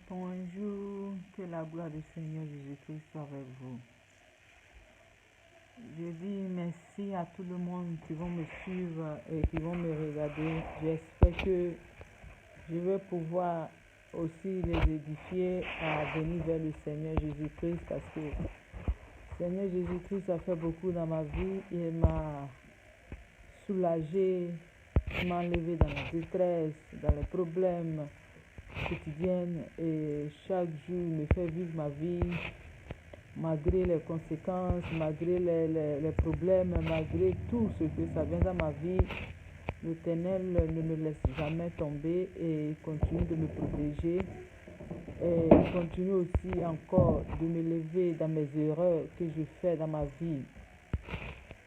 Bonjour, que la gloire du Seigneur Jésus-Christ soit avec vous. Je dis merci à tout le monde qui vont me suivre et qui vont me regarder. J'espère que je vais pouvoir aussi les édifier à venir vers le Seigneur Jésus-Christ parce que le Seigneur Jésus-Christ a fait beaucoup dans ma vie. Il m'a soulagé, il m'a enlevé dans la détresse, dans les problèmes quotidienne et chaque jour me fait vivre ma vie malgré les conséquences, malgré les problèmes, malgré tout ce que ça vient dans ma vie. L'Éternel ne me laisse jamais tomber et continue de me protéger et continue aussi encore de me lever dans mes erreurs que je fais dans ma vie.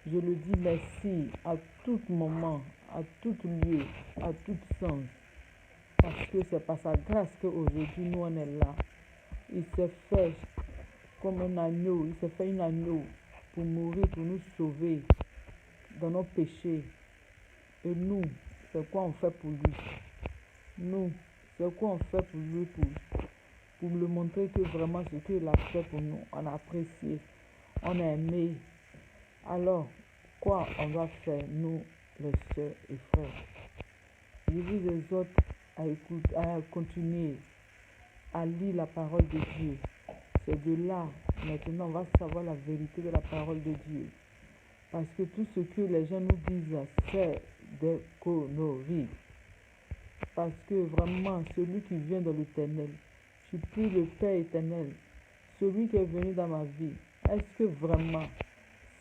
Je le dis merci à tout moment, à tout lieu, à tout sens. Parce que c'est par sa grâce qu'aujourd'hui nous on est là. Il s'est fait comme un agneau, il s'est fait un agneau pour mourir, pour nous sauver dans nos péchés. Et nous, c'est quoi on fait pour lui? Nous, c'est quoi on fait pour lui pour lui montrer que vraiment ce qu'il a fait pour nous, on a apprécié, on a aimé. Alors, quoi on doit faire, nous, les sœurs et frères? Je vous exhorte à continuer à lire la parole de Dieu. C'est de là, maintenant, on va savoir la vérité de la parole de Dieu. Parce que tout ce que les gens nous disent, c'est des conneries. Parce que vraiment, celui qui vient de l'Éternel, je prie le Père éternel, celui qui est venu dans ma vie, est-ce que vraiment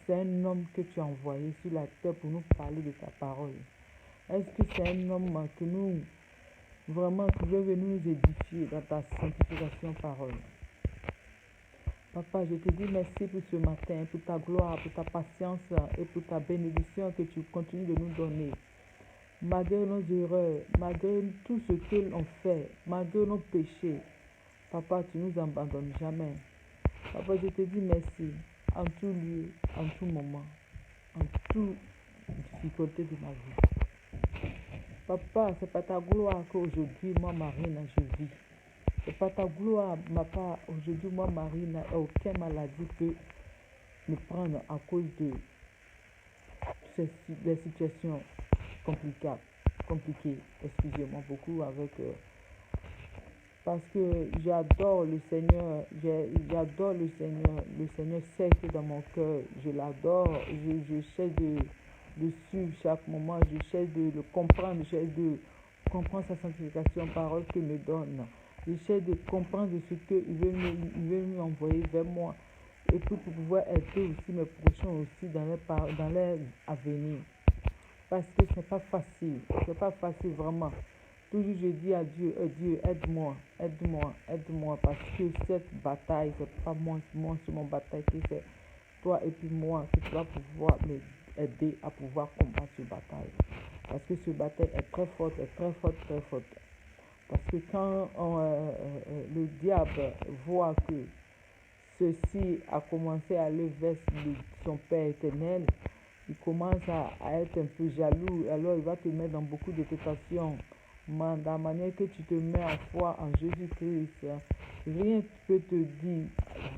c'est un homme que tu as envoyé sur la terre pour nous parler de ta parole? Est-ce que c'est un homme que nous, vraiment, qui veut venir nous édifier dans ta sanctification parole? Papa, je te dis merci pour ce matin, pour ta gloire, pour ta patience et pour ta bénédiction que tu continues de nous donner. Malgré nos erreurs, malgré tout ce que l'on fait, malgré nos péchés, Papa, tu ne nous abandonnes jamais. Papa, je te dis merci en tout lieu, en tout moment, en toute difficulté de ma vie. Papa, c'est pas ta gloire qu'aujourd'hui, moi, Marine, je vis. C'est pas ta gloire, papa, aujourd'hui, moi, Marine, aucune maladie peut me prendre à cause de des situations compliquées. Excusez-moi beaucoup avec... parce que j'adore le Seigneur, j'adore le Seigneur sait que dans mon cœur, je l'adore, je cherche de suivre chaque moment, je cherche de le comprendre, je cherche de comprendre sa sanctification, parole qu'il me donne. Je cherche de comprendre ce qu'il veut m'envoyer vers moi et pour pouvoir aider aussi mes prochains aussi dans leur avenir. Parce que c'est pas facile vraiment. Toujours je dis à Dieu, Dieu, aide-moi, parce que cette bataille, c'est pas moi sur mon bataille, c'est toi et puis moi qui tu vas pouvoir m'aider à pouvoir combattre cette bataille. Parce que cette bataille est très forte, très forte. Parce que quand le diable voit que ceci a commencé à aller vers son Père éternel, il commence à être un peu jaloux, alors il va te mettre dans beaucoup de tentations. Dans la manière que tu te mets en foi en Jésus-Christ, rien ne peut te dire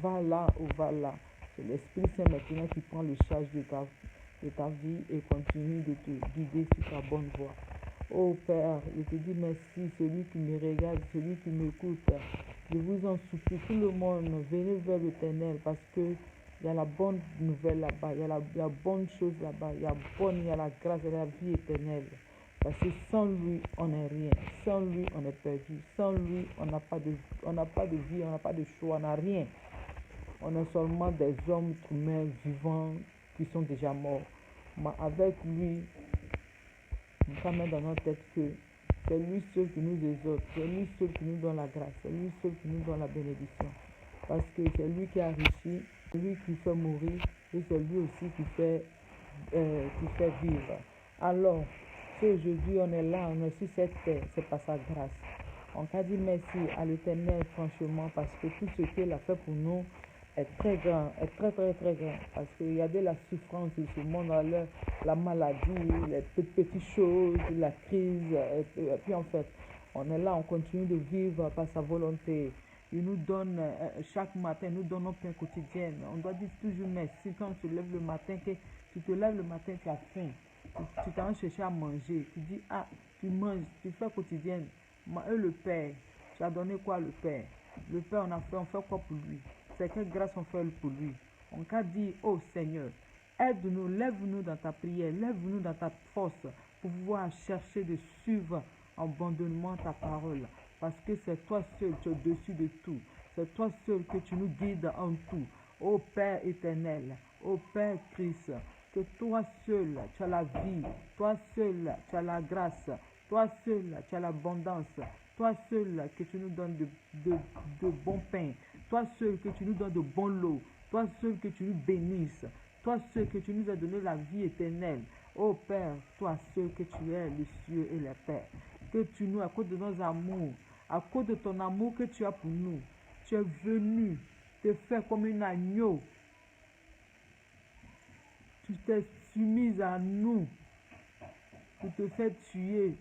va là ou va là. C'est l'Esprit Saint maintenant qui prend le charge de ta vie et continue de te guider sur ta bonne voie. Oh Père, je te dis merci, celui qui me regarde, celui qui m'écoute. Je vous en supplie, tout le monde, venez vers l'Éternel parce que il y a la bonne nouvelle là-bas, il y a la bonne chose là-bas, il y a la grâce et la vie éternelle. Parce que sans lui, on n'est rien. Sans lui, on est perdu. Sans lui, on n'a pas de vie, on n'a pas de choix, on n'a rien. On est seulement des hommes humains vivants qui sont déjà morts. Mais avec lui, on peut mettre dans notre tête que c'est lui seul qui nous exhorte, c'est lui seul qui nous donne la grâce, c'est lui seul qui nous donne la bénédiction. Parce que c'est lui qui a enrichi, c'est lui qui fait mourir et c'est lui aussi qui fait vivre. Alors, si aujourd'hui on est là, on est sur cette terre, c'est par sa grâce. On t'a dit merci à l'Éternel franchement parce que tout ce qu'il a fait pour nous est très grand, est très grand. Parce qu'il y a de la souffrance dans ce monde, la maladie, les petites choses, la crise, et puis en fait, On est là, on continue de vivre par sa volonté. Il nous donne chaque matin, il nous donne nos pains quotidiens. On doit dire toujours merci quand tu te lèves le matin, que tu te lèves le matin, tu as faim. Tu t'en vas chercher à manger. Tu dis, ah, tu manges, tu fais quotidienne. Et le Père, tu as donné quoi le Père? Le Père, on fait quoi pour lui? C'est quelle grâce on fait pour lui? On a dit, oh Seigneur, aide-nous, lève-nous dans ta prière, lève-nous dans ta force pour pouvoir chercher de suivre abandonnement ta parole. Parce que c'est toi seul, tu es au-dessus de tout. C'est toi seul que tu nous guides en tout. Ô Père éternel, ô Père Christ, que toi seul, tu as la vie. Toi seul, tu as la grâce. Toi seul, tu as l'abondance. Toi seul, que tu nous donnes de bons pains. Toi seul, que tu nous donnes de bons lots. Toi seul, que tu nous bénisses. Toi seul, que tu nous as donné la vie éternelle. Ô Père, toi seul que tu es les cieux et les terres. Que tu nous, à cause de nos amours, à cause de ton amour que tu as pour nous, tu es venu te faire comme un agneau. Tu t'es soumise à nous pour te faire tuer,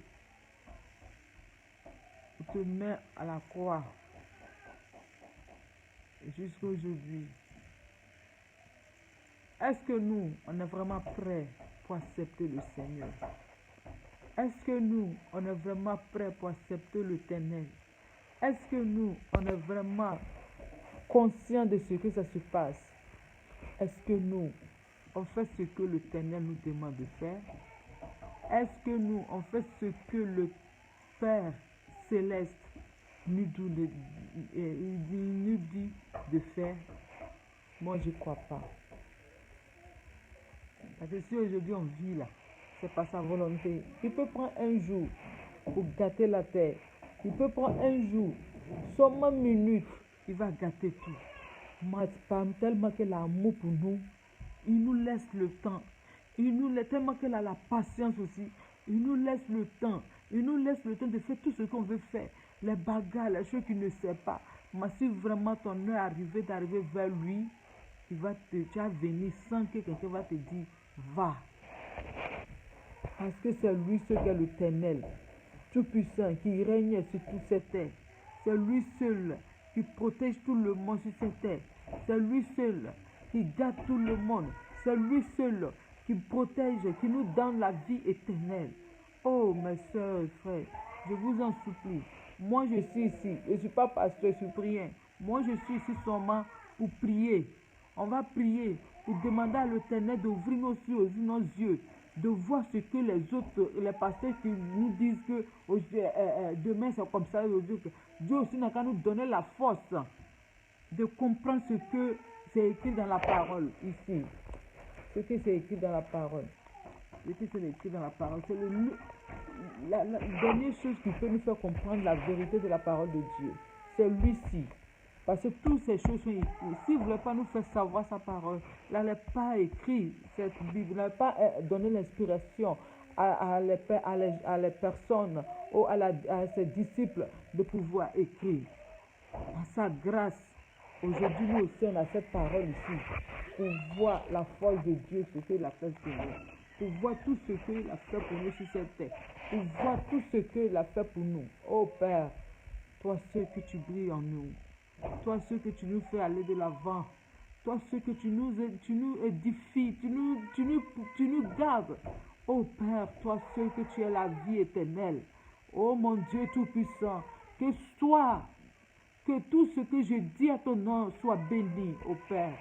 pour te mettre à la croix jusqu'à aujourd'hui. Est-ce que nous, on est vraiment prêts pour accepter le Seigneur? Est-ce que nous, on est vraiment prêts pour accepter l'Éternel? Est-ce que nous, on est vraiment conscients de ce que ça se passe? Est-ce que nous, on fait ce que l'Éternel nous demande de faire? Est-ce que nous, on fait ce que le Père Céleste nous dit de faire? Moi, je ne crois pas. Parce que si aujourd'hui on vit là, c'est pas sa volonté. Il peut prendre un jour pour gâter la terre. Il peut prendre un jour, seulement une minute, il va gâter tout. Mais tellement qu'il a l'amour pour nous, il nous laisse le temps. Il nous laisse tellement qu'il a la patience aussi. Il nous laisse le temps. Il nous laisse le temps de faire tout ce qu'on veut faire. Les bagarres, les choses qu'il ne sait pas. Mais si vraiment ton heure est arrivée d'arriver vers lui, tu vas venir sans que quelqu'un va te dire, va. Parce que c'est lui seul qui est l'Éternel, tout-puissant, qui règne sur toute cette terre. C'est lui seul qui protège tout le monde sur cette terre. C'est lui seul qui garde tout le monde. C'est lui seul qui protège, qui nous donne la vie éternelle. Oh, mes soeurs et frères, je vous en supplie. Moi, je suis ici. Je ne suis pas pasteur, je suis priant. Moi, je suis ici seulement pour prier. On va prier pour demander à l'Éternel d'ouvrir nos yeux, de voir ce que les pasteurs qui nous disent que demain c'est comme ça. Dieu aussi n'a qu'à nous donner la force de comprendre ce que c'est écrit dans la parole ici. Ce que c'est écrit dans la parole. Ce que c'est écrit dans la parole. C'est la dernière chose qui peut nous faire comprendre la vérité de la parole de Dieu. C'est lui-ci. Parce que toutes ces choses sont écrites. S'il ne voulait pas nous faire savoir sa parole, il n'allait pas écrire cette Bible, il n'allait pas donner l'inspiration à les personnes ou à ses disciples de pouvoir écrire. Par sa grâce, aujourd'hui nous aussi on a cette parole ici pour voir la force de Dieu, ce qu'il a fait pour nous, pour voir tout ce qu'il a fait pour nous sur cette terre, pour voir tout ce qu'il a fait pour nous. Oh Père, toi seul que tu brilles en nous. Toi, ceux que tu nous fais aller de l'avant. Toi, ceux que tu nous édifies, tu nous gardes. Oh Père, toi, ceux que tu es la vie éternelle. Oh mon Dieu Tout-Puissant, que tout ce que je dis à ton nom soit béni, oh Père.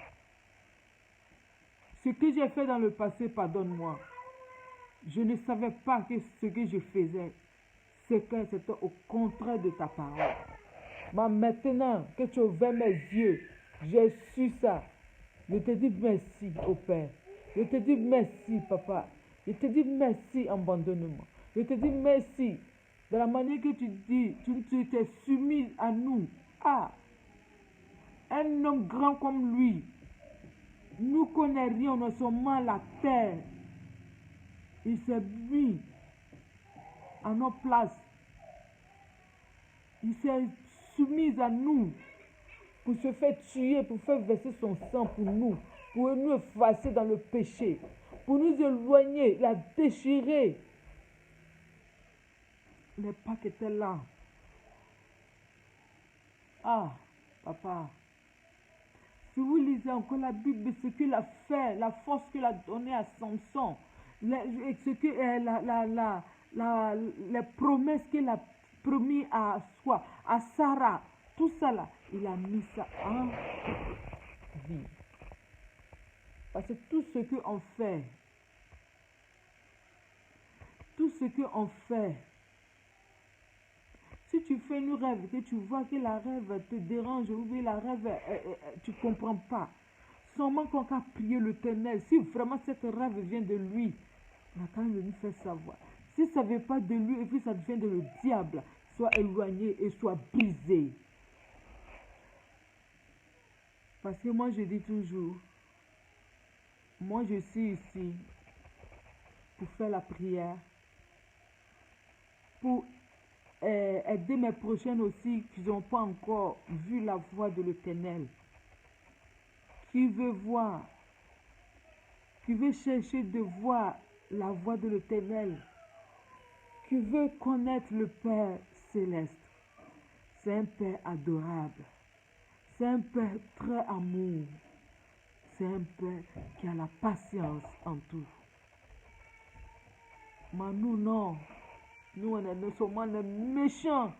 Ce que j'ai fait dans le passé, pardonne-moi. Je ne savais pas que ce que je faisais, c'était au contraire de ta parole. Mais maintenant que tu as ouvert mes yeux, j'ai su ça. Je te dis merci au Père. Je te dis merci, Papa. Je te dis merci, abandonnement. Je te dis merci de la manière que tu dis, tu t'es soumis à nous. Ah, un homme grand comme lui, nous connaît rien, on est seulement la terre. Il s'est mis à nos places. Il s'est soumis à nous pour se faire tuer, pour faire verser son sang pour nous effacer dans le péché, pour nous éloigner, la déchirer. Les Pâques étaient là, Ah, papa, si vous lisez encore la Bible, ce qu'il a fait, la force qu'il a donnée à Samson, ce que, les promesses qu'il a promis à soi, à Sarah, tout ça là, il a mis ça en vie. Parce que tout ce qu'on fait, tout ce qu'on fait, si tu fais une rêve, que tu vois que la rêve te dérange, ou bien la rêve, tu ne comprends pas, seulement qu'on a prié l'Éternel. Si vraiment cette rêve vient de lui, on a quand même lui faire savoir. Si ça ne vient pas de lui et puis ça vient de le diable, soit éloigné et soit brisé. Parce que moi je dis toujours, moi je suis ici pour faire la prière, pour aider mes prochaines aussi qui n'ont pas encore vu la voix de l'Éternel, qui veut voir, qui veut chercher de voir la voix de l'Éternel, qui veut connaître le Père céleste. C'est un Père adorable, c'est un Père très amour, c'est un Père qui a la patience en tout. Mais nous, non. Nous, on est seulement les méchants.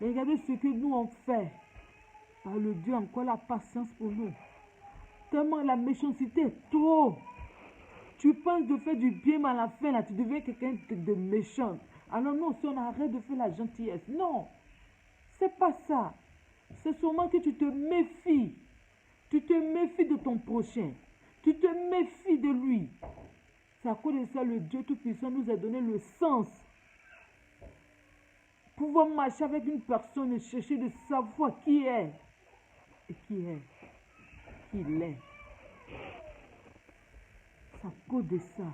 Mais regardez ce que nous, on fait. Par le Dieu, encore la patience pour nous. Tellement la méchanceté est trop. Tu penses de faire du bien, mais à la fin, là, tu deviens quelqu'un de méchant. Alors non, si on arrête de faire la gentillesse. Non, c'est pas ça. C'est seulement que tu te méfies. Tu te méfies de ton prochain. Tu te méfies de lui. C'est à cause de ça, le Dieu Tout-Puissant nous a donné le sens. Pouvoir marcher avec une personne et chercher de savoir qui est. Et qui est. Qui il est. C'est à cause de ça.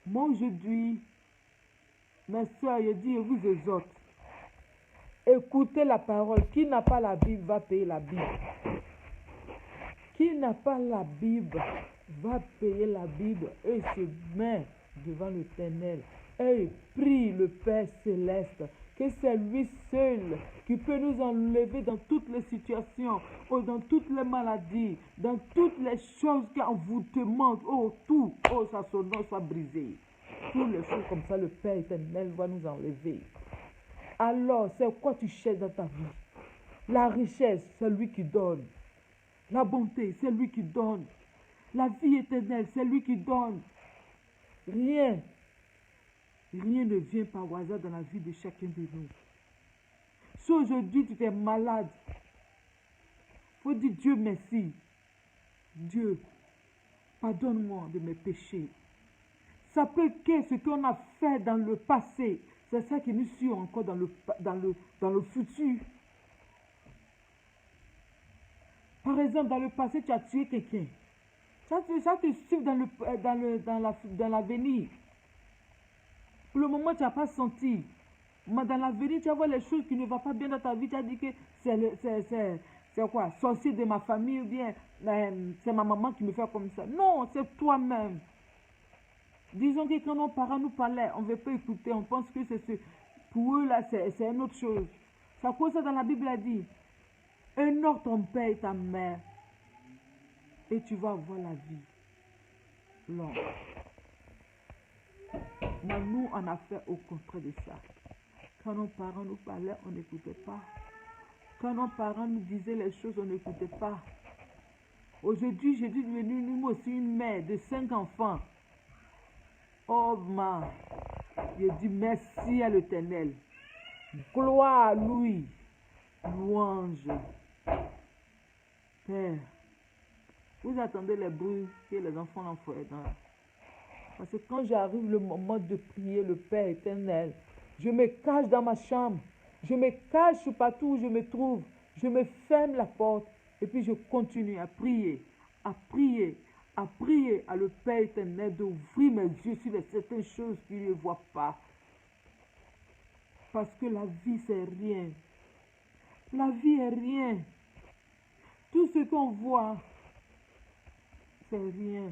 Moi aujourd'hui, mes soeurs, je dis, je vous exhorte. Écoutez la parole. Qui n'a pas la Bible va payer la Bible. Qui n'a pas la Bible va payer la Bible et se met devant l'Éternel et prie le Père céleste que c'est lui seul qui peut nous enlever dans toutes les situations, ou dans toutes les maladies, dans toutes les choses qu'on vous demande, tout, ça son nom soit brisé. Toutes les choses comme ça, le Père éternel va nous enlever. Alors, c'est quoi tu cherches dans ta vie? La richesse, c'est lui qui donne. La bonté, c'est lui qui donne. La vie éternelle, c'est lui qui donne. Rien ne vient par hasard dans la vie de chacun de nous. Si aujourd'hui tu es malade, il faut dire Dieu merci. Dieu, pardonne-moi de mes péchés. Ça peut être ce qu'on a fait dans le passé. C'est ça qui nous suit encore dans le futur. Par exemple, dans le passé, tu as tué quelqu'un. Ça te suit dans l'avenir. Pour le moment, tu n'as pas senti. Mais dans l'avenir, tu vas voir les choses qui ne vont pas bien dans ta vie. Tu as dit que c'est quoi? Sorcier de ma famille ou bien c'est ma maman qui me fait comme ça. Non, c'est toi-même. Disons que quand nos parents nous parlaient, on ne veut pas écouter. On pense que pour eux, là, c'est une autre chose. C'est à cause de ça dans la Bible a dit, honore ton père et ta mère et tu vas avoir la vie. Non. Mais nous, on a fait au contraire de ça. Quand nos parents nous parlaient, on n'écoutait pas. Quand nos parents nous disaient les choses, on n'écoutait pas. Aujourd'hui, j'ai dû devenir nous aussi une mère de 5 enfants. Oh, je dis merci à l'Éternel. Gloire à lui. Louange. Père, vous attendez les bruits que les enfants l'envoient dans. Parce que quand j'arrive le moment de prier le Père éternel, je me cache dans ma chambre. Je me cache partout où je me trouve. Je me ferme la porte et puis je continue à prier, à prier, à prier à le Père éternel d'ouvrir mes yeux sur certaines choses qu'il ne voit pas. Parce que la vie, c'est rien. La vie est rien. Tout ce qu'on voit, c'est rien.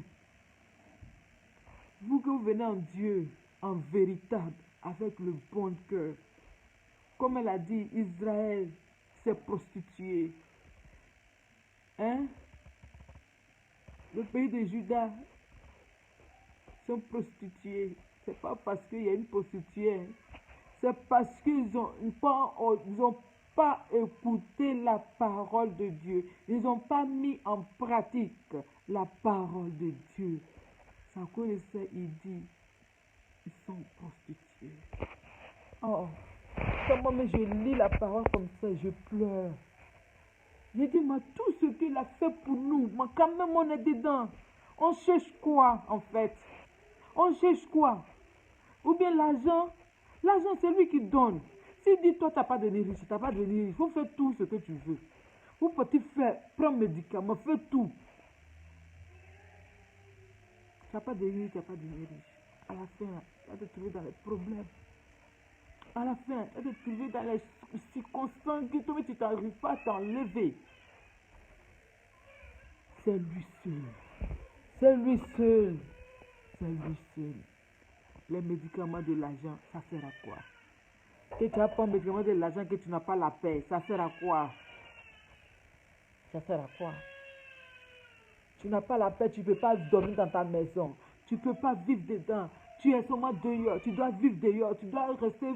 Vous que vous venez en Dieu, en véritable, avec le bon cœur, comme elle a dit, Israël s'est prostitué. Hein? Le pays de Juda sont prostitués. C'est pas parce qu'il y a une prostituée. Hein. C'est parce qu'ils n'ont pas écouté la parole de Dieu. Ils n'ont pas mis en pratique la parole de Dieu. C'est à cause de ça, il dit, ils sont prostitués. Oh, quand moi je lis la parole comme ça, je pleure. Je dis, mais tout ce qu'il a fait pour nous, mais quand même on est dedans. On cherche quoi en fait? On cherche quoi? Ou bien l'argent? L'argent, c'est lui qui donne. S'il dit, toi, tu n'as pas de riche, tu n'as pas de riche, il faut faire tout ce que tu veux. Vous pouvez faire, prendre médicaments, fais tout. Tu n'as pas de riche, tu n'as pas de riche. À la fin, tu vas te trouver dans les problèmes. À la fin, tu vas te trouver dans les circonstances que toi, tu n'arrives pas à t'enlever. C'est lui seul. C'est lui seul. C'est lui seul. Les médicaments de l'argent, ça sert à quoi? Que tu n'as pas un médicament de l'argent, que tu n'as pas la paix, ça sert à quoi? Ça sert à quoi? Tu n'as pas la paix, tu ne peux pas dormir dans ta maison. Tu ne peux pas vivre dedans. Tu es seulement dehors. Tu dois vivre dehors. Tu dois rester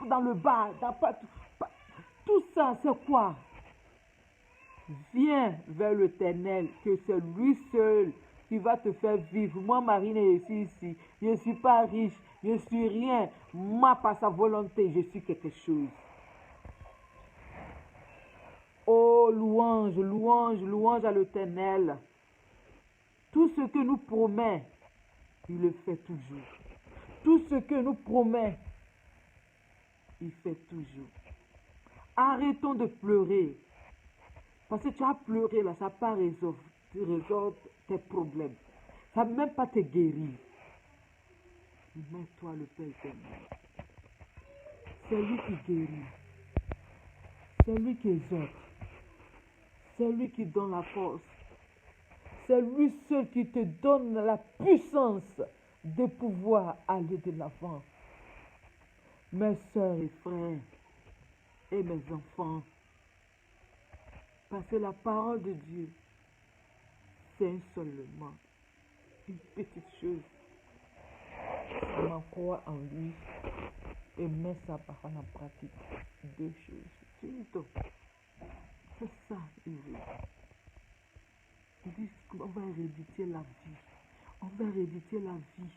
dans le bar. Tout ça, c'est quoi? Viens vers l'Éternel, que c'est lui seul qui va te faire vivre. Moi, Marine, je suis ici. Je ne suis pas riche. Je ne suis rien. Moi, par sa volonté, je suis quelque chose. Oh, louange, louange, louange à l'Éternel. Tout ce que nous promet, il le fait toujours. Tout ce que nous promet, il fait toujours. Arrêtons de pleurer. Parce que tu as pleuré là, ça n'a pas résoudre tes problèmes. Ça ne va même pas te guérir. Mets-toi le Père éternel. C'est lui qui guérit. C'est lui qui exhorte. C'est lui qui donne la force. C'est lui seul qui te donne la puissance de pouvoir aller de l'avant. Mes soeurs et frères et mes enfants, parce que la parole de Dieu, c'est seulement une petite chose. On croit en lui et met sa parole en pratique. Deux choses. C'est ça, il veut. Il dit qu'on va héréditer la vie. On va héréditer la vie.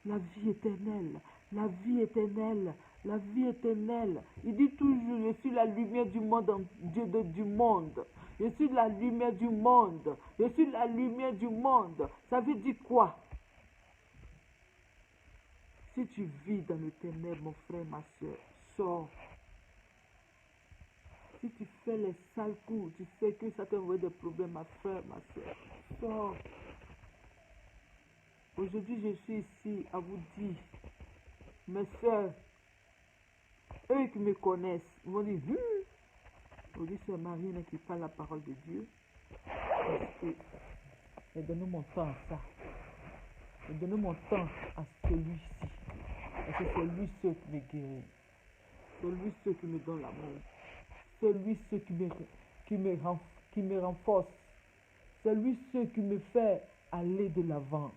La vie éternelle. La vie éternelle. La vie éternelle. Il dit toujours, je suis la lumière du monde, Dieu du monde. Je suis la lumière du monde. Je suis la lumière du monde. Ça veut dire quoi? Si tu vis dans le ténèbre, mon frère, ma soeur, sors. Si tu fais les sales coups, tu sais que ça t'envoie des problèmes, ma frère, ma soeur, sors. Aujourd'hui, je suis ici à vous dire, mes soeurs, eux qui me connaissent, ils vont dire, aujourd'hui c'est Marine qui parle la parole de Dieu. Parce que j'ai donné mon temps à ça. J'ai donné mon temps à celui-ci. Parce que c'est lui seul qui me guérit. C'est lui seul qui me donne l'amour. C'est lui seul qui me renforce. C'est lui seul qui me fait aller de l'avant.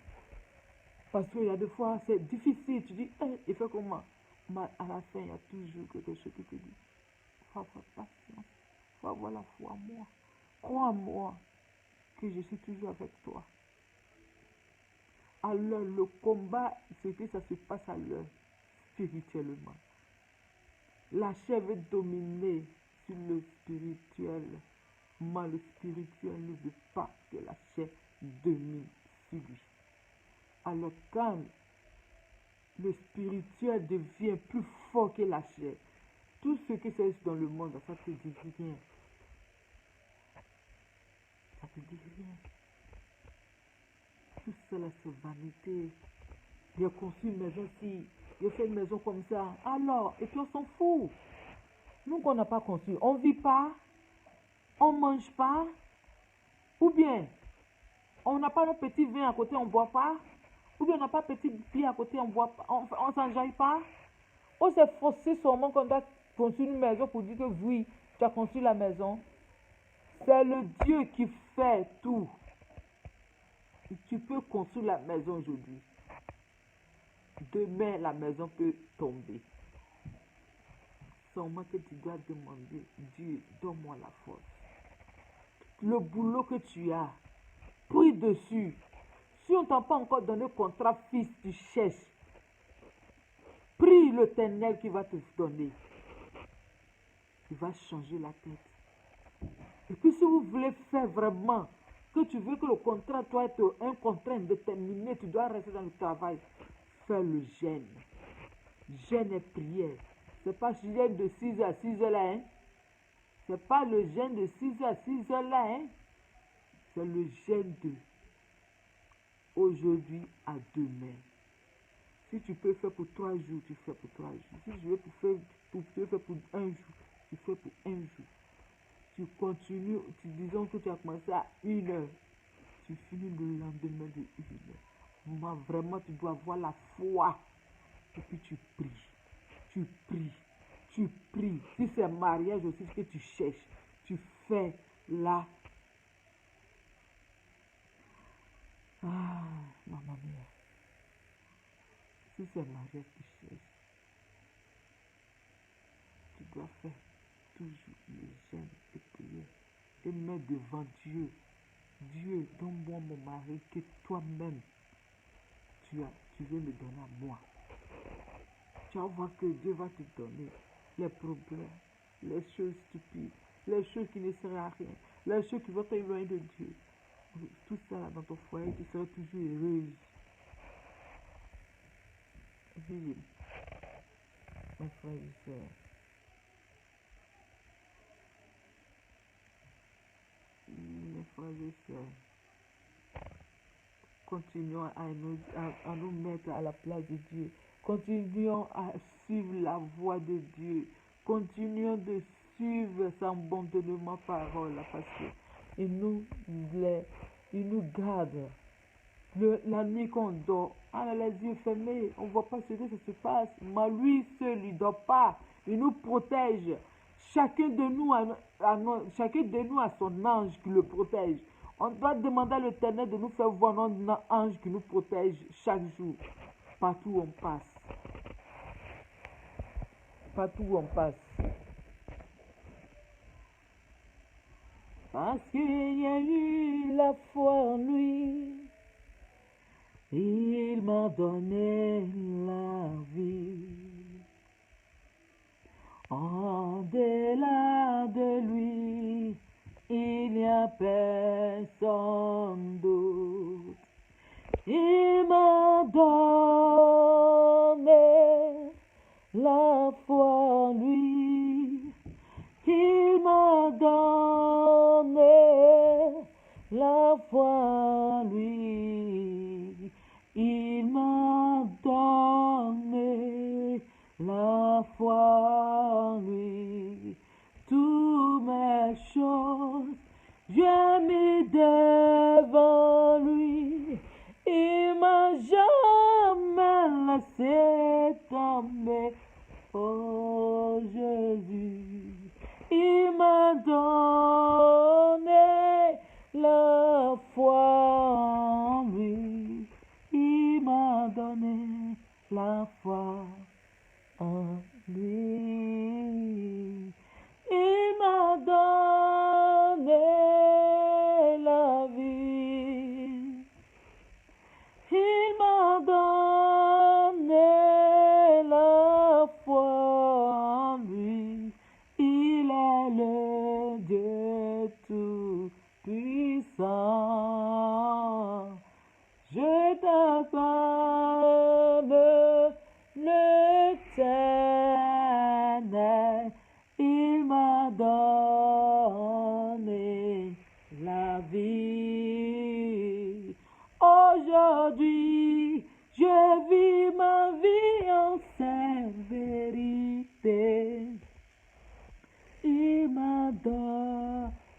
Parce qu'il y a des fois, c'est difficile. Tu dis, il fait comment? Mais à la fin, il y a toujours quelque chose qui te dit, il faut avoir patience. Il faut avoir la foi en moi. Crois en moi que je suis toujours avec toi. Alors, le combat, c'est que ça se passe à l'heure spirituellement. La chair veut dominer sur le spirituel. Mais le spirituel ne veut pas que la chair domine sur lui. Alors quand le spirituel devient plus fort que la chair, tout ce qui c'est dans le monde, ça te dit rien. Ça te dit rien. Tout cela c'est vanité. J'ai construit une maison ici, j'ai fait une maison comme ça. Alors, et puis on s'en fout. Nous qu'on n'a pas construit, on ne vit pas, on ne mange pas, ou bien on n'a pas nos petits vins à côté, on ne boit pas, ou bien on n'a pas petit pied à côté, on boit pas, on s'enjaille pas. On s'est forcé seulement qu'on doit construit une maison pour dire que oui, tu as construit la maison. C'est le Dieu qui fait tout. Tu peux construire la maison aujourd'hui. Demain, la maison peut tomber. Seulement que tu dois demander, Dieu, donne-moi la force. Le boulot que tu as, prie dessus. Si on ne t'a pas encore donné contrat fils, tu cherches. Prie l'Éternel qui va te donner. Il va changer la tête. Et puis si vous voulez faire vraiment, que tu veux que le contrat doit être un contrat indéterminé, tu dois rester dans le travail, fais le jeûne. Jeûne et prière. C'est pas le jeûne de 6h à 6h là, hein. C'est pas le jeûne de 6h à 6h là, hein. C'est le jeûne de aujourd'hui à demain. Si tu peux faire pour 3 jours, tu fais pour 3 jours. Si tu veux faire pour un jour, tu fais pour un jour. Tu continues, disons que tu as commencé à 1h, tu finis le lendemain de 1h. Mais vraiment, tu dois avoir la foi. Et puis tu pries. Tu pries. Tu pries. Si c'est mariage aussi que tu cherches, tu fais là. Ah, maman mia. Si c'est mariage que tu cherches, tu dois faire toujours le jeûne et prier. Et mettre devant Dieu. Dieu, donne-moi mon mari que toi-même tu veux me donner à moi. Tu vas voir que Dieu va te donner les problèmes, les choses stupides, les choses qui ne servent à rien, les choses qui vont t'éloigner de Dieu. Tout ça là dans ton foyer, tu seras toujours heureuse. Oui, mes frères et sœurs. Mes frères et sœurs, continuons à nous mettre à la place de Dieu. Continuons à suivre la voie de Dieu. Continuons de suivre son abandonnement parole parce qu'il nous garde. La nuit qu'on dort, on a les yeux fermés, on ne voit pas ce que ça se passe. Mais lui seul, il ne dort pas. Il nous protège. Chacun de nous a son ange qui le protège. On doit demander à l'Éternel de nous faire voir notre ange qui nous protège chaque jour, partout où on passe. Partout où on passe. Parce qu'il y a eu la foi en lui, il m'a donné la vie. En-delà de lui, il n'y a personne d'autre. Il m'a donné la foi en lui. Il m'a donné la foi en lui. Il m'a donné la foi en lui. Toutes mes choses, j'ai mis devant lui. Il m'a jamais laissé tomber. Oh Jésus, il m'a donné la foi en lui. Il m'a donné la foi en lui. Il m'a donné la vie. Il m'a donné la foi en lui. Il est le Dieu tout-puissant. Je t'accorde l'Éternel. Il m'a donné la vie. Aujourd'hui, je vis ma vie en vérité. Il m'a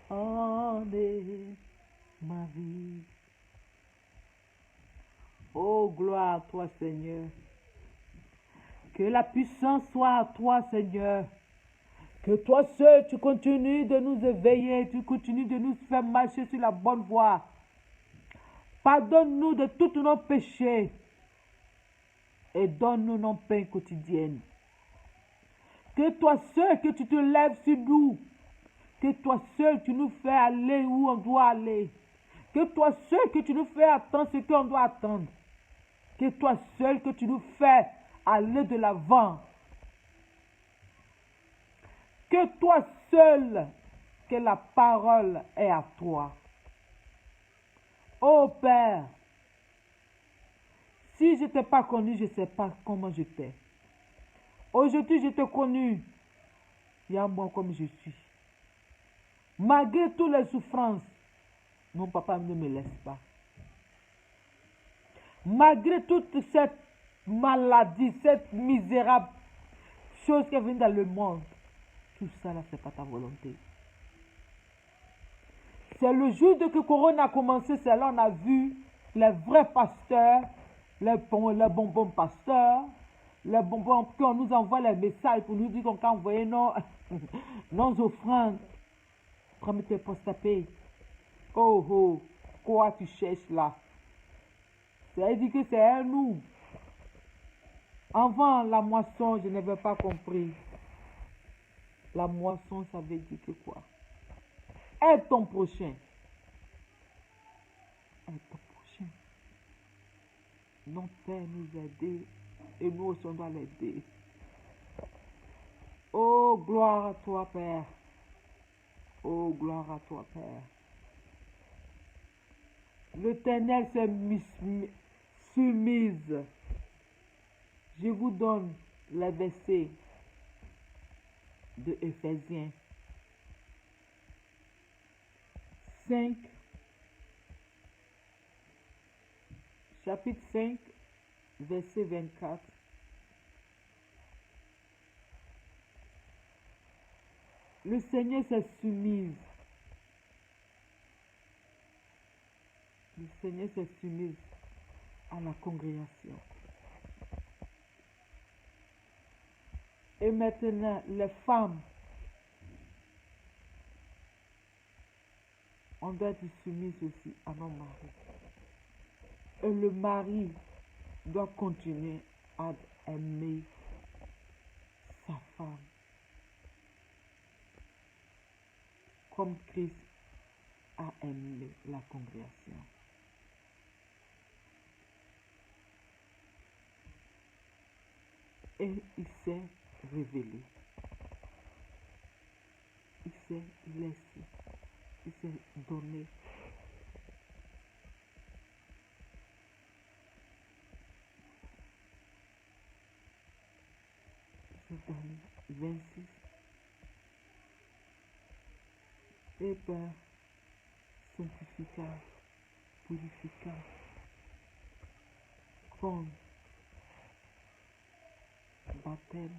donné ma vie. Oh, gloire à toi, Seigneur. Que la puissance soit à toi, Seigneur. Que toi seul, tu continues de nous éveiller, tu continues de nous faire marcher sur la bonne voie. Pardonne-nous de tous nos péchés et donne-nous nos pains quotidiennes. Que toi seul, que tu te lèves sur nous. Que toi seul, tu nous fais aller où on doit aller. Que toi seul, que tu nous fais attendre ce qu'on doit attendre. Que toi seul, que tu nous fais aller de l'avant. Que toi seul, que la parole est à toi. Oh Père, si je ne t'ai pas connu, je ne sais pas comment j'étais. Aujourd'hui, je t'ai connu. Il y a moi comme je suis. Malgré toutes les souffrances, mon papa ne me laisse pas. Malgré toute cette maladie, cette misérable chose qui est venue dans le monde, tout ça là, c'est pas ta volonté. C'est le jour que Corona a commencé, c'est là on a vu les vrais pasteurs, les bonbons pasteurs, les bonbons qui nous envoie les messages pour nous dire qu'on peut envoyer nos offrandes. Comme tes postes à payer. Oh oh, quoi tu cherches là? Ça veut dire que c'est un nous. Avant la moisson, je n'avais pas compris. La moisson, ça veut dire que quoi? Aide ton prochain. Aide ton prochain. Notre Père nous a aidés et nous aussi on doit l'aider. Oh, gloire à toi, Père. Oh, gloire à toi, Père. L'Éternel s'est soumise. Je vous donne les versets de Éphésiens 5, chapitre 5, verset 24. Le Seigneur s'est soumise. Le Seigneur s'est soumise à la congrégation. Et maintenant, les femmes, on doit être soumise aussi à nos maris. Et le mari doit continuer à aimer sa femme comme Christ a aimé la congrégation. Et il s'est révélé. Il s'est laissé. Il s'est donné. Il s'est donné 26. Et Père, sanctificat, purificat, comme baptême,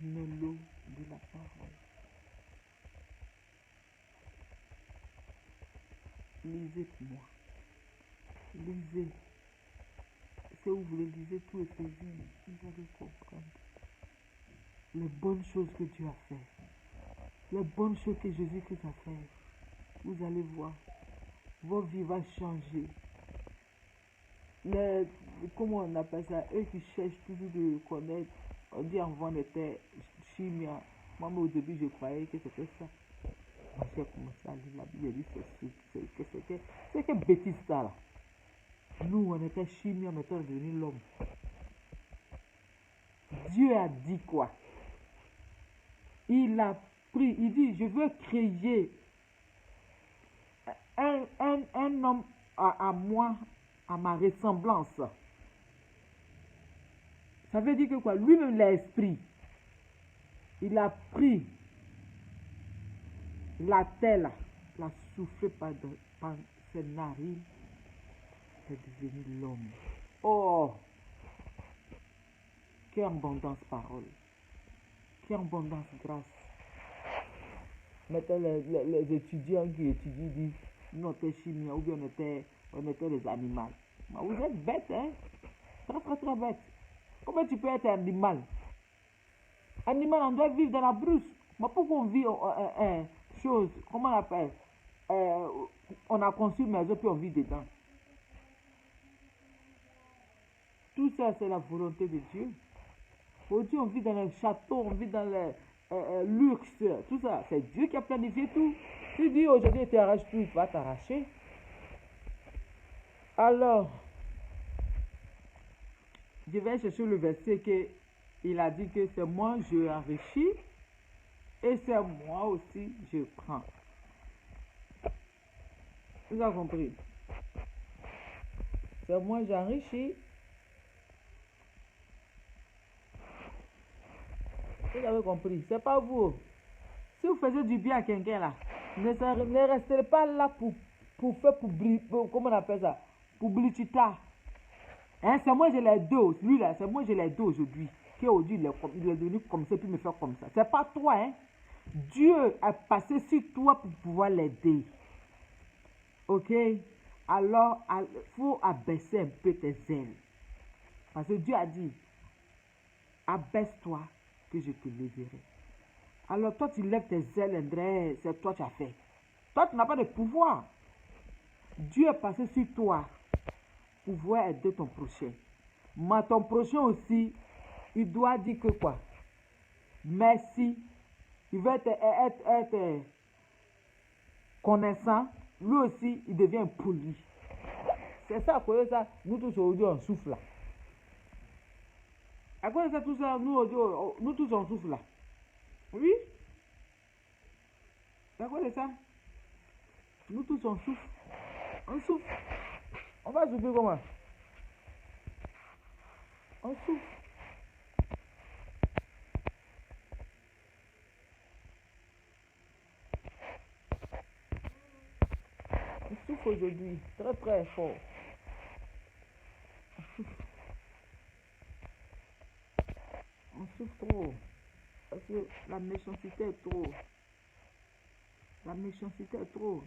l'eau de la parole. Lisez pour moi. Lisez. Si vous voulez, lisez tout Éphésiens. Vous allez comprendre les bonnes choses que Dieu a fait. Les bonnes choses que Jésus-Christ a fait. Vous allez voir. Vos vies vont changer. Comment on appelle ça? Eux qui cherchent toujours de connaître. On dit avant on était chimia. Moi, au début, je croyais que c'était ça. Moi, j'ai commencé à lire la Bible. J'ai dit, c'est que bêtise ça là. Nous, on était chimia, on était devenu l'homme. Dieu a dit quoi? Il a pris, il dit, je veux créer un homme à moi, à ma ressemblance. Ça veut dire que quoi? Lui-même, l'esprit, il a pris la terre, l'a soufflé par ses narines, c'est devenu l'homme. Oh, quelle abondance parole, quelle abondance grâce. Maintenant, les étudiants qui étudient disent, nous on était chimiens ou bien on était des animaux. Mais vous êtes bêtes, hein? Très très très bêtes. Comment tu peux être animal? Animal, on doit vivre dans la brousse. Mais pourquoi on vit chose, comment on appelle euh, on a construit une maison puis on vit dedans. Tout ça, c'est la volonté de Dieu. Aujourd'hui, on vit dans les châteaux, on vit dans le luxe, tout ça. C'est Dieu qui a planifié tout. Tu dis aujourd'hui, tu arraches tout, il va t'arracher. Alors, je vais chercher le verset que il a dit que c'est moi je enrichis et c'est moi aussi je prends. Vous avez compris? C'est moi j'enrichis. Vous avez compris? C'est pas vous. Si vous faites du bien à quelqu'un là, ne restez pas là pour faire comment on appelle ça? Publicita. Hein, c'est moi je l'ai deux. Lui là, c'est moi je l'ai deux aujourd'hui. Qui aujourd'hui il est devenu comme ça puis me faire comme ça. C'est pas toi, hein. Dieu a passé sur toi pour pouvoir l'aider. Ok? Alors, il faut abaisser un peu tes ailes. Parce que Dieu a dit, abaisse-toi que je te lèverai. Alors toi tu lèves tes ailes, André, c'est toi qui as fait. Toi tu n'as pas de pouvoir. Dieu est passé sur toi pour pouvoir aider ton prochain. Mais ton prochain aussi, il doit dire que quoi? Merci. Il va être connaissant. Lui aussi, il devient poli. C'est ça, à cause de ça, nous tous aujourd'hui on souffle là. À cause de ça, tout ça, nous tous on souffle là. Oui? C'est à cause de ça. Nous tous on souffle. On souffle. On va souffler comment? On souffle. On souffle aujourd'hui. Très très fort. On souffle. On souffre trop. Parce que la méchanceté est trop. La méchanceté est trop.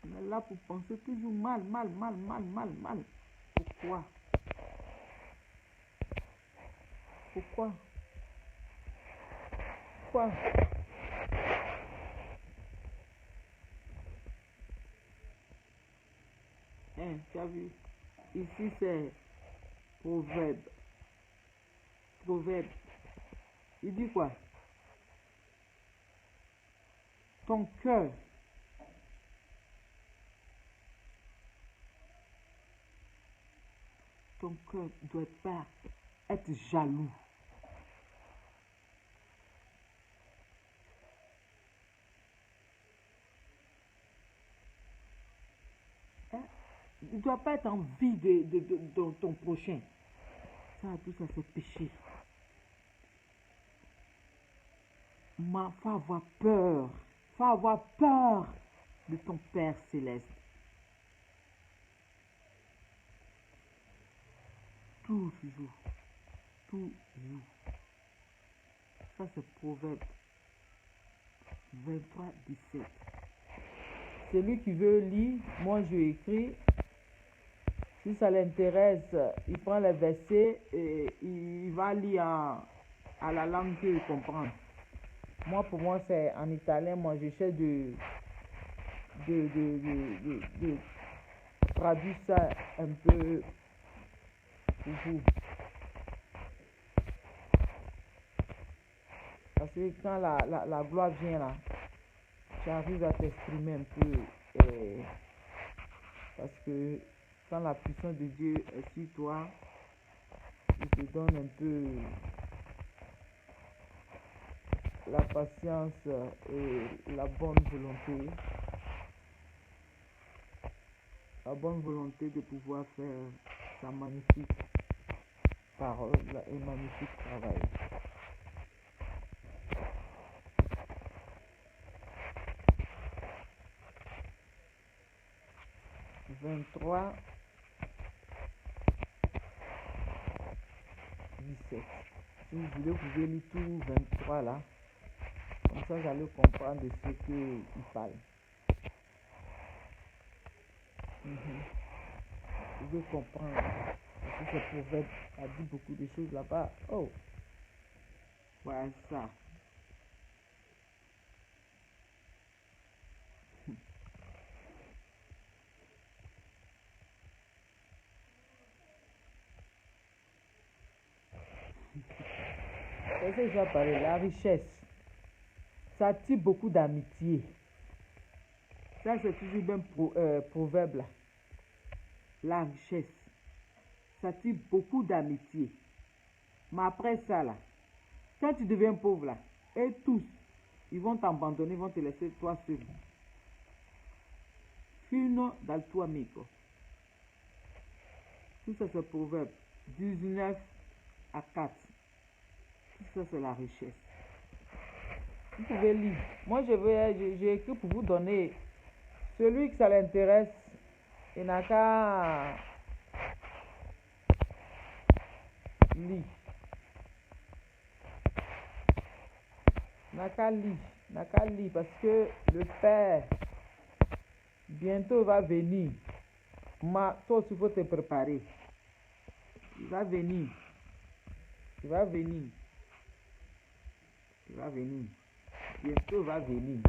On est là pour penser toujours mal, mal, mal, mal, mal, mal. Pourquoi? Pourquoi? Pourquoi? Hein, tu as vu? Ici c'est proverbe. Proverbe. Il dit quoi? Ton cœur doit pas être jaloux. Hein? Il ne doit pas être envie de ton prochain. Ça, tout ça, c'est péché. Mais il faut avoir peur. Il faut avoir peur de ton Père céleste. Toujours. Toujours. Ça, c'est Proverbe 23, 17. Celui qui veut lire, moi je écris. Si ça l'intéresse, il prend les versets et il va lire à la langue qu'il comprend. Moi, pour moi, c'est en italien. Moi, j'essaie de traduire ça un peu pour vous. Parce que quand la gloire vient là, tu arrives à t'exprimer un peu. Parce que quand la puissance de Dieu est sur toi, il te donne un peu la patience et la bonne volonté. La bonne volonté de pouvoir faire sa magnifique parole et magnifique travail. « 23, 17. Si vous voulez, vous pouvez lire tout 23 là. Comme ça, vous allez comprendre de ce qu'il parle. Vous pouvez comprendre. Parce que ce proverbe a dit beaucoup de choses là-bas. Oh! Voilà ça. C'est ce que je vais parler, la richesse. Ça attire beaucoup d'amitié. Ça, c'est toujours un proverbe là. La richesse. Ça attire beaucoup d'amitié. Mais après ça là, quand tu deviens pauvre là, et tous, ils vont t'abandonner, ils vont te laisser toi seul. Fino dal tuo amico. Tout ça, c'est proverbe 19:4. Tout ça, c'est la richesse. Vous pouvez lire. Moi, j'ai écrit pour vous donner. Celui que ça l'intéresse, il n'a qu'à lire. N'a qu'à lire parce que le Père bientôt va venir. Toi aussi, il faut te préparer. Il va venir. Bientôt, il va venir.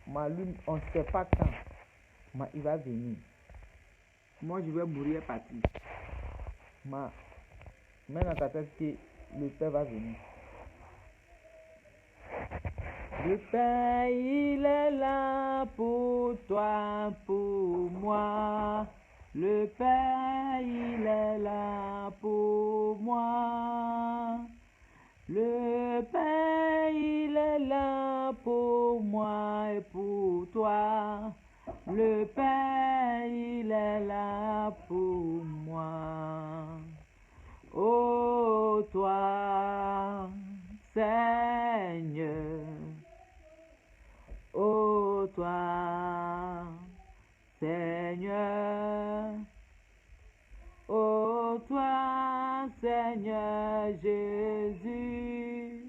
Mais lui, on ne sait pas quand. Mais il va venir. Moi, je vais mourir partir. Mais mets dans ta tête que le Père va venir. Le Père, il est là pour toi, pour moi. Le Père, il est là pour moi. Le Père, il est là pour moi et pour toi. Le Père, il est là pour moi. Oh, toi, Seigneur. Oh, toi, Seigneur. Oh, toi, Seigneur Jésus.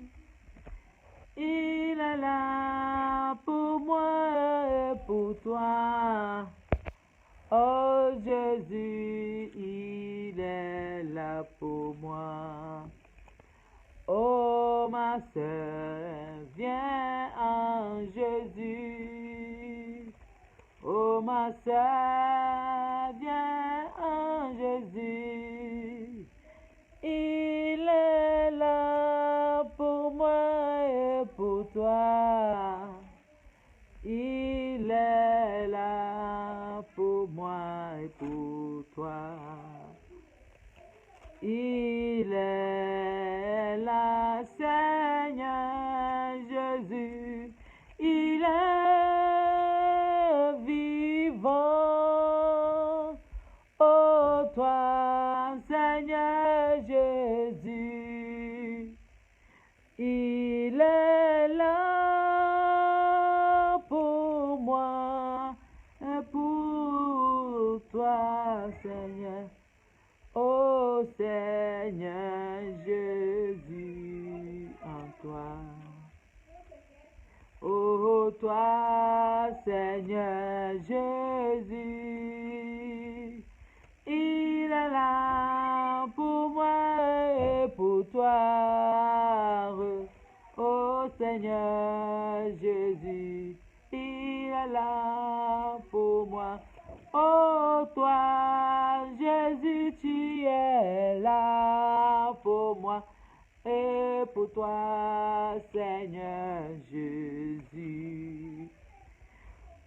Il est là pour moi et pour toi. Oh, Jésus, il est là pour moi. Oh, ma sœur, viens en Jésus. Oh, ma sœur, viens en Jésus. Il est là pour moi et pour toi. Il est là pour moi et pour toi. Il est là, Seigneur Jésus. Il est vivant. Oh, toi, Seigneur Jésus. Il est là pour moi et pour toi, Seigneur. Oh Seigneur Jésus, en toi. Oh toi, Seigneur Jésus, il est là pour moi et pour toi. Oh Seigneur Jésus, il est là pour moi. Oh toi, Jésus, tu es là pour moi et pour toi, Seigneur Jésus.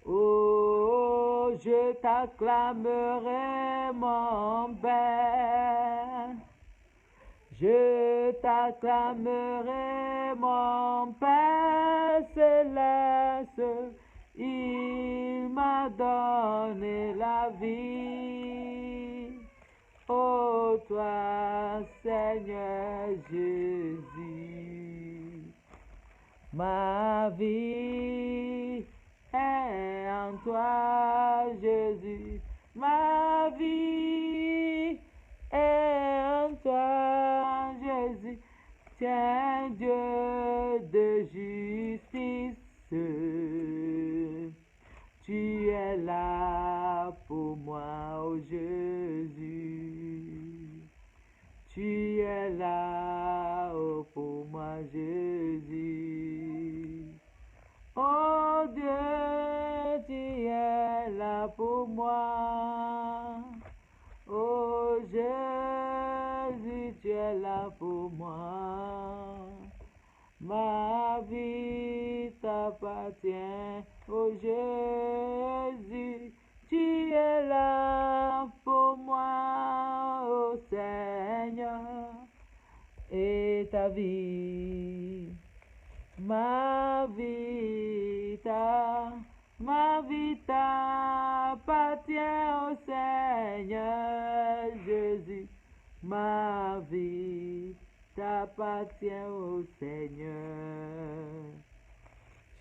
Oh, je t'acclamerai, mon Père. Je t'acclamerai, mon Père céleste. Il m'a donné la vie. Oh toi, Seigneur Jésus. Ma vie est en toi, Jésus. Ma vie est en toi, Jésus. Tiens, Dieu de justice. Tu es là pour moi, oh Jésus. Tu es là, oh, pour moi, Jésus. moi. Oh Jésus, tu es là pour moi. Ma vie t'appartient. Oh Jésus, tu es là pour moi, oh Seigneur, et ta vie. Ma vie t'appartient au Seigneur Jésus. Ma vie t'appartient au Seigneur.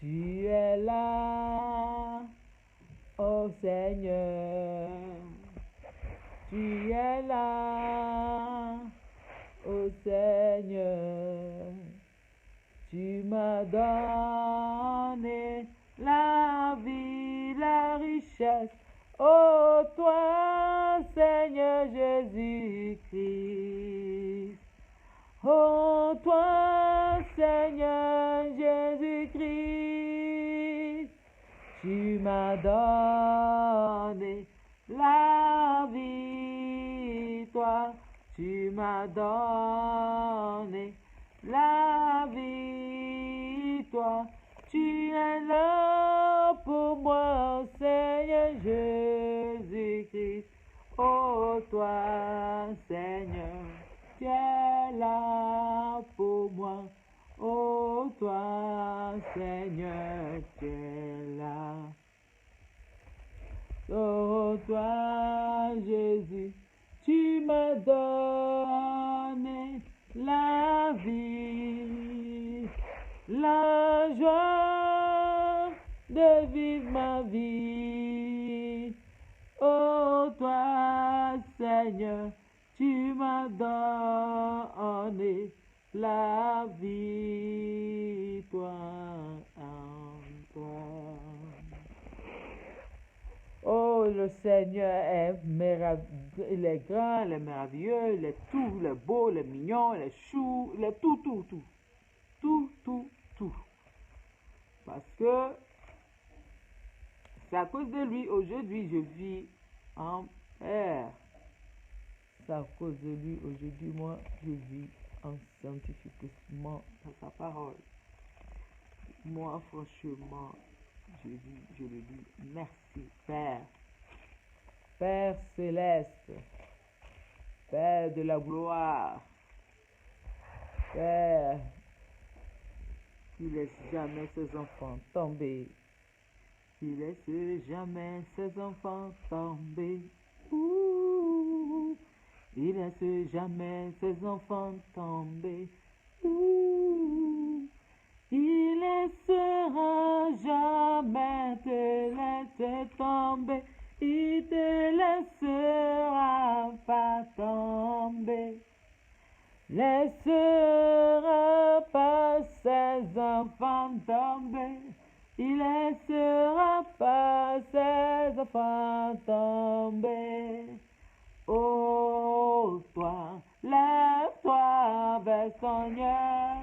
Tu es là, ô Seigneur. Tu es là, ô Seigneur. Tu m'as donné la vie, la richesse. Ô toi, Seigneur Jésus-Christ. Ô toi, Seigneur Jésus-Christ. Tu m'as donné la vie, toi. Tu m'as donné la vie, toi. Tu es là pour moi, Seigneur Jésus-Christ. Oh, toi, Seigneur, tu es là pour moi. Oh, toi, Seigneur, tu es là. Oh, toi, Jésus, tu m'as donné la vie, la joie de vivre ma vie. Oh, toi, Seigneur, tu m'as donné la vie, toi, en toi. Oh, le Seigneur est il est grand, il est merveilleux, il est tout, il est beau, il est mignon, il est chou, il est tout. Parce que c'est à cause de lui, aujourd'hui, je vis en paix. C'est à cause de lui, aujourd'hui, moi, je vis en sanctification dans sa parole. Moi, franchement, je le dis, merci, Père. Père céleste, Père de la gloire, Père qui laisse jamais ses enfants tomber. Qui laisse jamais ses enfants tomber. Ouh, il laisse jamais ses enfants tomber. Ouh, il laissera jamais te laisser tomber. Il te laissera pas tomber. Laissera pas ses enfants tomber. Il laissera pas ses enfants tomber. Oh, toi, lève-toi vers Seigneur.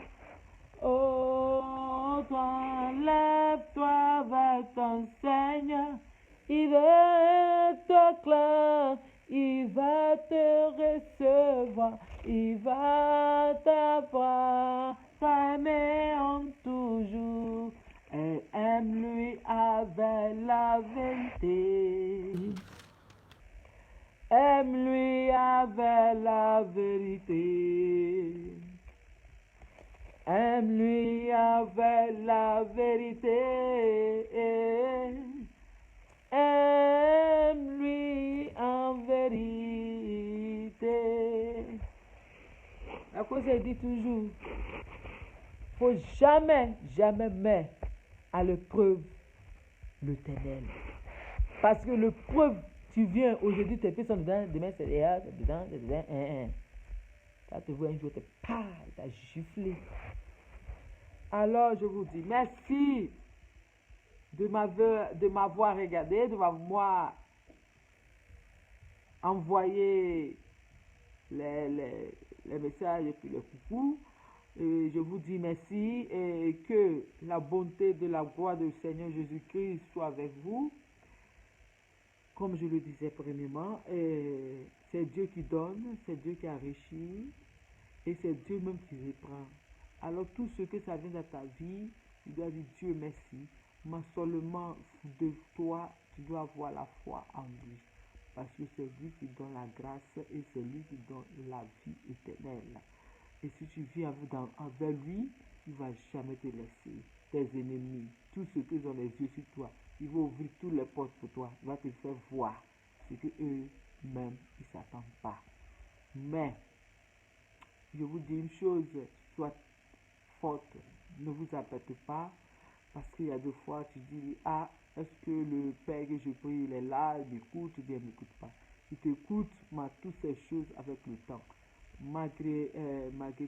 Oh, toi, lève-toi vers ton Seigneur. Il va te clamer, il va te recevoir, il va t'apprendre à aimer en toujours. Et aime-lui avec la vérité. Aime-lui avec la vérité. Aime-lui avec la vérité. Aime-lui en vérité. La cause elle dit toujours, faut jamais mettre à l'épreuve l'Éternel. Parce que l'épreuve, tu viens, aujourd'hui tes pieds sont dedans, demain c'est dehors, c'est dedans, Ça te voit un jour, t'as giflé. Alors je vous dis merci de m'avoir regardé, de m'avoir envoyé les messages et puis les coucous. Et je vous dis merci et que la bonté de la gloire du Seigneur Jésus-Christ soit avec vous. comme je le disais premièrement, c'est Dieu qui donne, c'est Dieu qui enrichit, et c'est Dieu même qui reprend. Alors tout ce que ça vient dans ta vie, tu dois dire Dieu merci, mais seulement de toi, tu dois avoir la foi en lui. Parce que c'est lui qui donne la grâce et c'est lui qui donne la vie éternelle. Et si tu vis envers lui, il ne va jamais te laisser. Tes ennemis, tous ceux qui ont les yeux sur toi, il va ouvrir toutes les portes pour toi. Il va te faire voir ce qu'eux-mêmes, ils ne s'attendent pas. Mais, je vous dis une chose, soit forte, ne vous abattez pas, parce qu'il y a des fois, tu dis, ah, est-ce que le Père que je prie, il est là, il m'écoute ou bien il ne m'écoute pas. Il t'écoute, mais toutes ces choses avec le temps. Malgré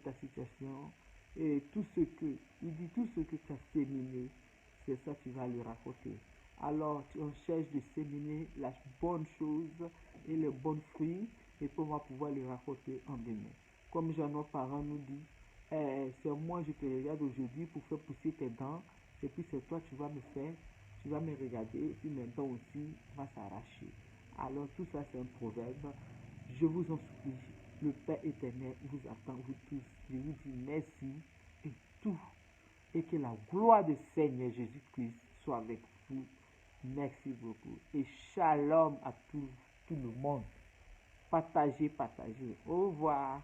ta situation, et tout ce que, il dit, tout ce que tu as séminé, c'est ça que tu vas lui raconter. Alors, on cherche de séminer la bonne chose et les bons fruits, et pour va pouvoir les raconter en demain. Comme nos parents nous disent, c'est moi, je te regarde aujourd'hui pour faire pousser tes dents, et puis c'est toi, tu vas me faire, tu vas me regarder, et puis mes dents aussi vont s'arracher. Alors, tout ça, c'est un proverbe. Je vous en supplie, le Père éternel vous attend, vous tous. Je vous dis merci et tout. Et que la gloire du Seigneur Jésus-Christ soit avec vous. Merci beaucoup. Et shalom à tout le monde. Partagez, partagez. Au revoir.